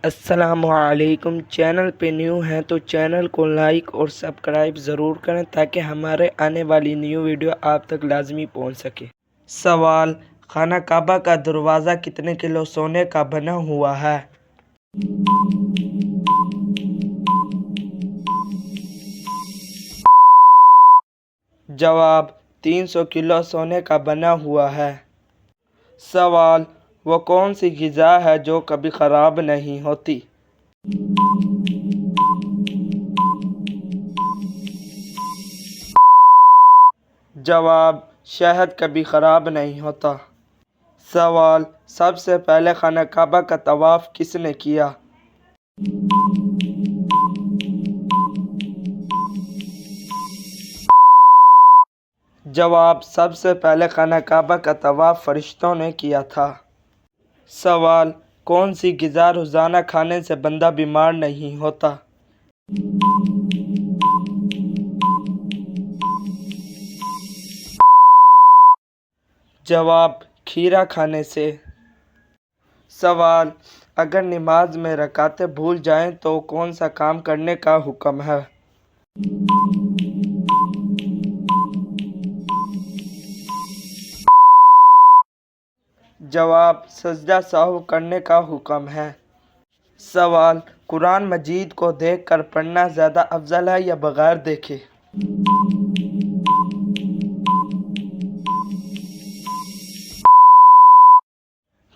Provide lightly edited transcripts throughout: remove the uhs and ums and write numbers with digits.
السلام علیکم۔ چینل پہ نیو ہیں تو چینل کو لائک اور سبسکرائب ضرور کریں تاکہ ہمارے آنے والی نیو ویڈیو آپ تک لازمی پہنچ سکے۔ سوال: خانہ کعبہ کا دروازہ کتنے کلو سونے کا بنا ہوا ہے؟ جواب: 300 کلو سونے کا بنا ہوا ہے۔ سوال: وہ کون سی غذا ہے جو کبھی خراب نہیں ہوتی؟ جواب: شہد کبھی خراب نہیں ہوتا۔ سوال: سب سے پہلے خانہ کعبہ کا طواف کس نے کیا؟ جواب: سب سے پہلے خانہ کعبہ کا طواف فرشتوں نے کیا تھا۔ سوال: کون سی غذا روزانہ کھانے سے بندہ بیمار نہیں ہوتا؟ جواب: کھیرا کھانے سے۔ سوال: اگر نماز میں رکعتیں بھول جائیں تو کون سا کام کرنے کا حکم ہے؟ جواب: سجدہ سہو کرنے کا حکم ہے۔ سوال: قرآن مجید کو دیکھ کر پڑھنا زیادہ افضل ہے یا بغیر دیکھے؟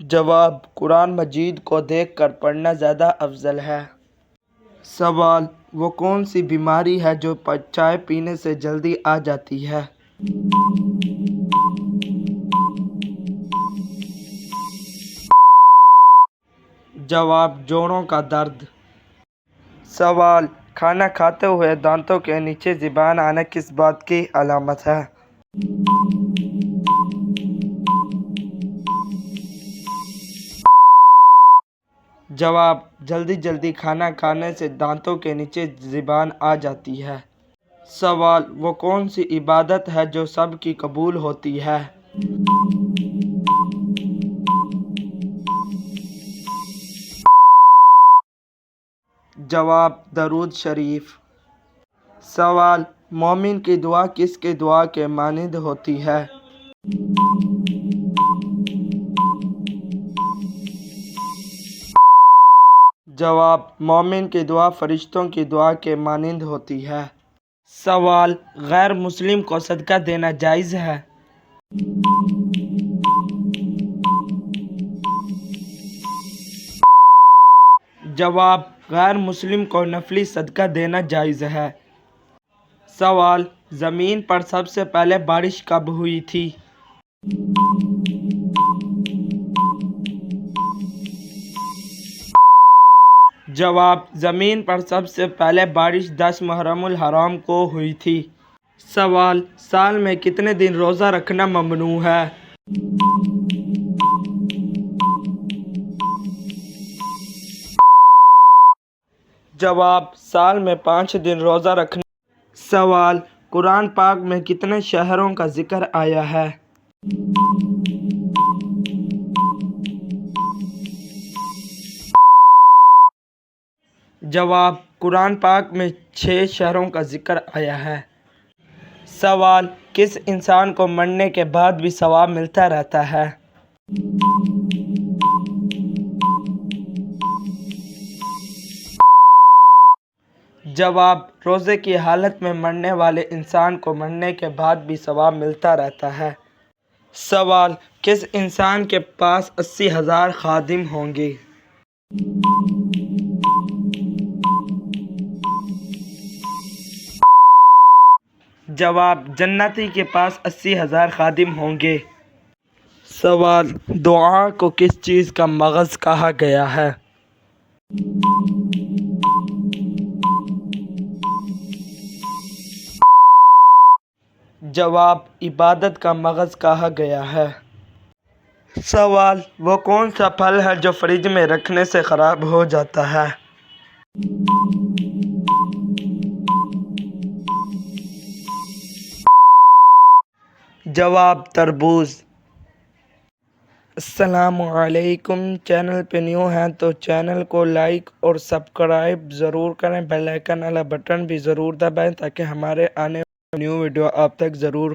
جواب: قرآن مجید کو دیکھ کر پڑھنا زیادہ افضل ہے۔ سوال: وہ کون سی بیماری ہے جو چائے پینے سے جلدی آ جاتی ہے؟ جواب: جوڑوں کا درد۔ سوال: کھانا کھاتے ہوئے دانتوں کے نیچے زبان آنا کس بات کی علامت ہے؟ جواب: جلدی جلدی کھانا کھانے سے دانتوں کے نیچے زبان آ جاتی ہے۔ سوال: وہ کون سی عبادت ہے جو سب کی قبول ہوتی ہے؟ جواب: درود شریف۔ سوال: مومن کی دعا کس کی دعا کے مانند ہوتی ہے؟ جواب: مومن کی دعا فرشتوں کی دعا کے مانند ہوتی ہے۔ سوال: غیر مسلم کو صدقہ دینا جائز ہے؟ جواب: غیر مسلم کو نفلی صدقہ دینا جائز ہے۔ سوال: زمین پر سب سے پہلے بارش کب ہوئی تھی؟ جواب: زمین پر سب سے پہلے بارش 10 محرم الحرام کو ہوئی تھی۔ سوال: سال میں کتنے دن روزہ رکھنا ممنوع ہے؟ جواب: سال میں 5 دن روزہ رکھنا۔ سوال: قرآن پاک میں کتنے شہروں کا ذکر آیا ہے؟ جواب: قرآن پاک میں 6 شہروں کا ذکر آیا ہے۔ سوال: کس انسان کو مرنے کے بعد بھی ثواب ملتا رہتا ہے؟ جواب: روزے کی حالت میں مرنے والے انسان کو مرنے کے بعد بھی ثواب ملتا رہتا ہے۔ سوال: کس انسان کے پاس 80,000 خادم ہوں گے؟ جواب: جنتی کے پاس 80,000 خادم ہوں گے۔ سوال: دعا کو کس چیز کا مغز کہا گیا ہے؟ جواب: عبادت کا مغز کہا گیا ہے۔ سوال: وہ کون سا پھل ہے جو فریج میں رکھنے سے خراب ہو جاتا ہے؟ جواب: تربوز۔ السلام علیکم، چینل پہ نیو ہیں تو چینل کو لائک اور سبسکرائب ضرور کریں، بیل آئیکن والا بٹن بھی ضرور دبائیں تاکہ ہمارے آنے والی نیو ویڈیو آپ تک ضرور